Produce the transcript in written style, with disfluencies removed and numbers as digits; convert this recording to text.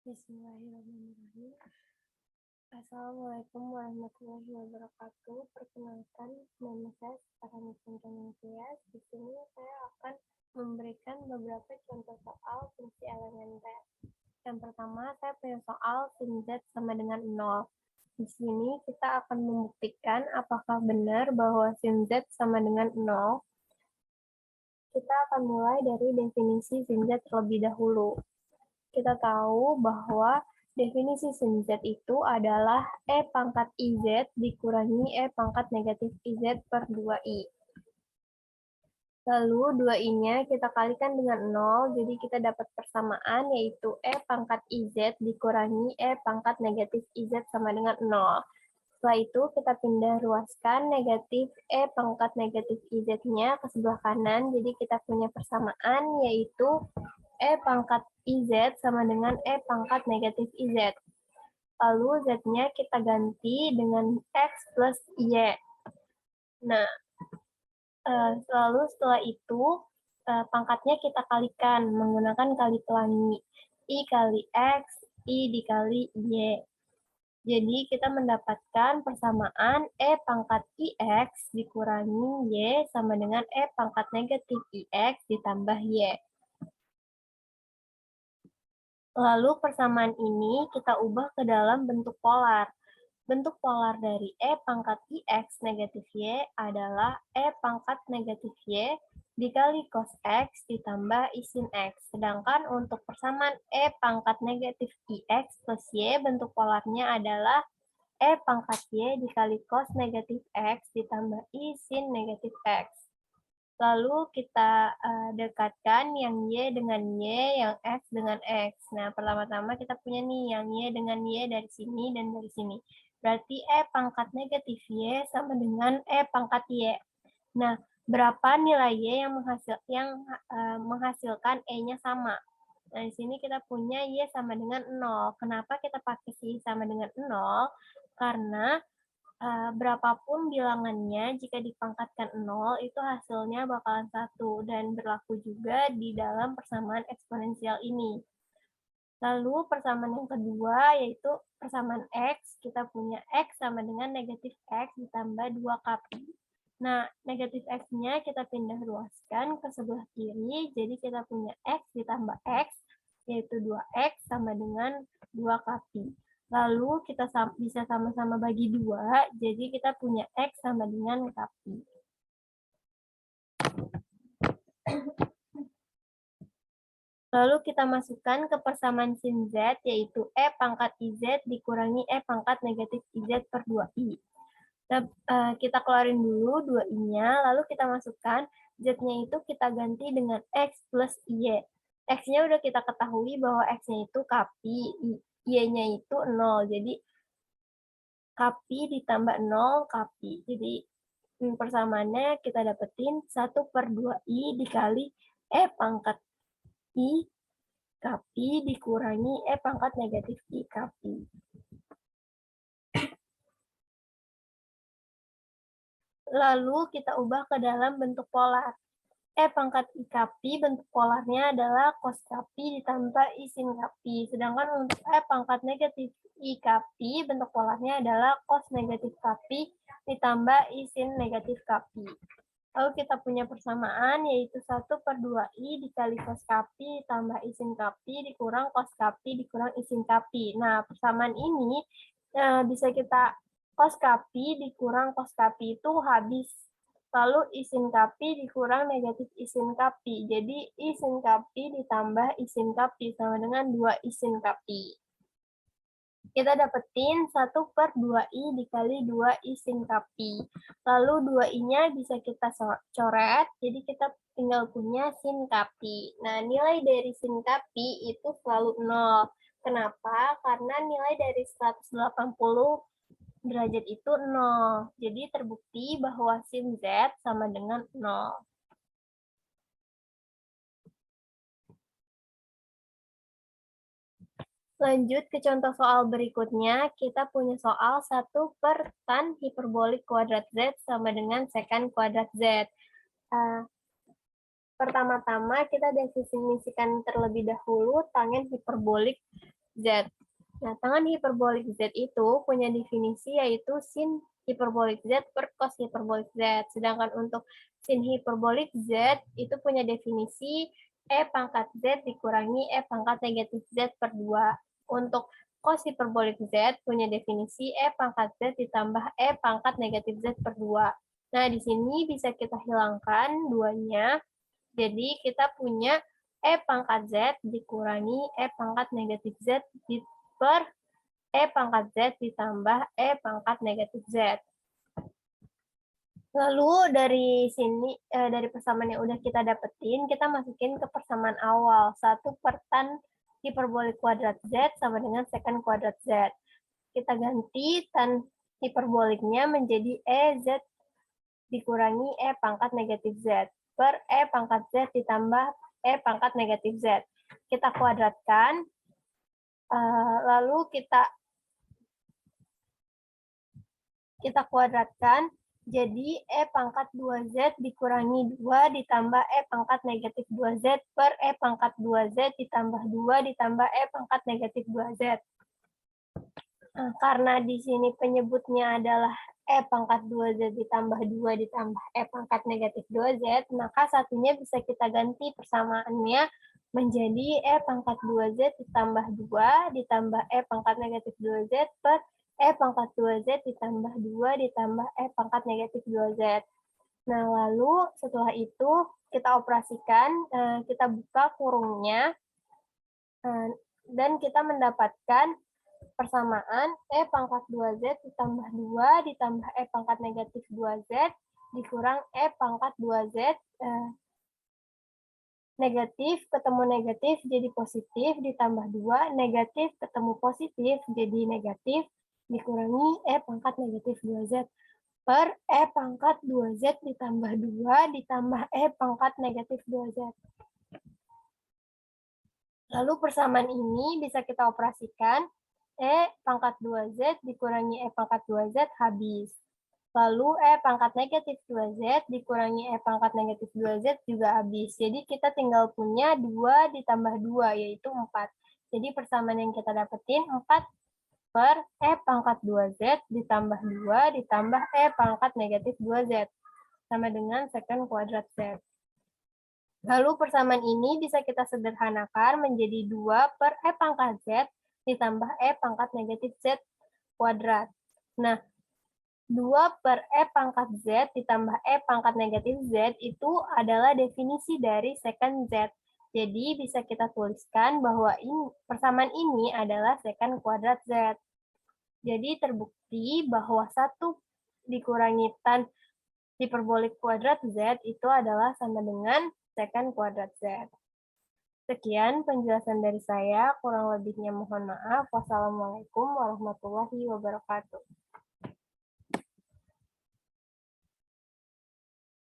Bismillahirrahmanirrahim. Assalamualaikum warahmatullahi wabarakatuh. Perkenalkan, nama saya Farhani Chandra. Di sini saya akan memberikan beberapa contoh soal fungsi elemen Z. Yang pertama, saya punya soal sin Z sama dengan 0. Di sini kita akan membuktikan apakah benar bahwa sin Z sama dengan 0. Kita akan mulai dari definisi sin Z terlebih dahulu. Kita tahu bahwa definisi sin Z itu adalah E pangkat IZ dikurangi E pangkat negatif IZ per 2I. Lalu 2I-nya kita kalikan dengan 0, jadi kita dapat persamaan yaitu E pangkat IZ dikurangi E pangkat negatif IZ sama dengan 0. Setelah itu kita pindah ruaskan negatif E pangkat negatif IZ-nya ke sebelah kanan, jadi kita punya persamaan yaitu E pangkat IZ sama dengan E pangkat negatif IZ. Lalu Z-nya kita ganti dengan X plus Y. Nah, lalu setelah itu pangkatnya kita kalikan menggunakan kali pelangi. I kali X, I dikali Y. Jadi kita mendapatkan persamaan E pangkat IX dikurangi Y sama dengan E pangkat negatif IX ditambah Y. Lalu persamaan ini kita ubah ke dalam bentuk polar. Bentuk polar dari E pangkat IX negatif Y adalah E pangkat negatif Y dikali cos X ditambah I sin X. Sedangkan untuk persamaan E pangkat negatif IX plus Y, bentuk polarnya adalah E pangkat Y dikali cos negatif X ditambah I sin negatif X. Lalu kita dekatkan yang Y dengan Y, yang X dengan X. Nah, pertama-tama kita punya nih yang Y dengan Y dari sini dan dari sini. Berarti E pangkat negatif Y sama dengan E pangkat Y. Nah, berapa nilai Y yang menghasilkan E-nya sama? Nah, di sini kita punya Y sama dengan 0. Kenapa kita pakai Y sama dengan 0? Karena berapapun bilangannya, jika dipangkatkan 0, itu hasilnya bakalan 1, dan berlaku juga di dalam persamaan eksponensial ini. Lalu persamaan yang kedua, yaitu persamaan X, kita punya X sama dengan negatif X ditambah 2 kali. Nah, negatif X-nya kita pindah ruaskan ke sebelah kiri, jadi kita punya X ditambah X, yaitu 2X sama dengan 2 kali. Lalu kita bisa sama-sama bagi 2, jadi kita punya X sama dengan kali. Lalu kita masukkan ke persamaan sin Z, yaitu E pangkat IZ dikurangi E pangkat negatif IZ per 2I. Nah, kita keluarin dulu 2I-nya, lalu kita masukkan Z-nya itu kita ganti dengan X plus Y. X-nya udah kita ketahui bahwa X-nya itu kapi, Y-nya itu 0. Jadi, kapi ditambah 0, kapi. Jadi, persamaannya kita dapetin 1 per 2I dikali E pangkat I kapi dikurangi E pangkat negatif I kapi. Lalu kita ubah ke dalam bentuk polar. E pangkat I kapi bentuk polarnya adalah cos kapi ditambah I sin kapi. Sedangkan untuk E pangkat negatif I kapi bentuk polarnya adalah cos negatif kapi ditambah I sin negatif kapi. Lalu kita punya persamaan yaitu 1 per 2I dikali cos kapi tambah I sin kapi dikurang cos kapi dikurang I sin kapi. Nah, persamaan ini bisa kita cos kapi dikurang cos kapi itu habis. Lalu I sin kapi dikurang negatif I sin kapi. Jadi I sin kapi ditambah I sin kapi sama dengan 2 I sin kapi. Kita dapetin 1 per 2I dikali 2 I sin kapi. Lalu 2I-nya bisa kita coret, jadi kita tinggal punya sin kapi. Nah, nilai dari sin kapi itu selalu 0. Kenapa? Karena nilai dari 180 derajat itu 0. Jadi terbukti bahwa sin Z sama dengan 0. Lanjut ke contoh soal berikutnya, kita punya soal 1 per tan hiperbolik kuadrat Z sama dengan sekant kuadrat Z. Pertama-tama kita definisikan terlebih dahulu tangen hiperbolik Z. Nah, tangan hiperbolik Z itu punya definisi yaitu sin hiperbolik Z per cos hiperbolik Z. Sedangkan untuk sin hiperbolik Z itu punya definisi E pangkat Z dikurangi E pangkat negatif Z per 2. Untuk cos hiperbolik Z punya definisi E pangkat Z ditambah E pangkat negatif Z per 2. Nah, di sini bisa kita hilangkan duanya. Jadi, kita punya E pangkat Z dikurangi E pangkat negatif Z per E pangkat Z ditambah E pangkat negatif Z. Lalu dari sini, dari persamaan yang udah kita dapetin, kita masukin ke persamaan awal. 1 per tan hiperbolik kuadrat Z sama dengan secant kuadrat Z. Kita ganti tan hiperboliknya menjadi EZ dikurangi E pangkat negatif Z per E pangkat Z ditambah E pangkat negatif Z. Kita kuadratkan, lalu kita kuadratkan, jadi E pangkat 2Z dikurangi 2 ditambah E pangkat negatif 2Z per E pangkat 2Z ditambah 2 ditambah E pangkat negatif 2Z. Nah, karena di sini penyebutnya adalah E pangkat 2Z ditambah 2 ditambah E pangkat negatif 2Z, maka satunya bisa kita ganti persamaannya menjadi E pangkat 2Z ditambah 2 ditambah E pangkat negatif 2Z per E pangkat 2Z ditambah 2 ditambah E pangkat negatif 2Z. Nah, lalu setelah itu kita operasikan, kita buka kurungnya, dan kita mendapatkan persamaan E pangkat 2Z ditambah 2 ditambah E pangkat negatif 2Z dikurang E pangkat 2Z, negatif ketemu negatif jadi positif ditambah 2, negatif ketemu positif jadi negatif, dikurangi E pangkat negatif 2Z per E pangkat 2Z ditambah 2 ditambah E pangkat negatif 2Z. Lalu persamaan ini bisa kita operasikan, E pangkat 2Z dikurangi E pangkat 2Z habis. Lalu E pangkat negatif 2Z dikurangi E pangkat negatif 2Z juga habis. Jadi kita tinggal punya 2 ditambah 2, yaitu 4. Jadi persamaan yang kita dapetin 4 per E pangkat 2Z ditambah 2 ditambah E pangkat negatif 2Z. Sama dengan secant kuadrat Z. Lalu persamaan ini bisa kita sederhanakan menjadi 2 per E pangkat Z ditambah E pangkat negatif Z kuadrat. Nah, 2 per E pangkat Z ditambah E pangkat negatif Z itu adalah definisi dari secant Z. Jadi bisa kita tuliskan bahwa persamaan ini adalah secant kuadrat Z. Jadi terbukti bahwa 1 dikurangi tan hiperbolik kuadrat Z itu adalah sama dengan secant kuadrat Z. Sekian penjelasan dari saya, kurang lebihnya mohon maaf. Wassalamualaikum warahmatullahi wabarakatuh.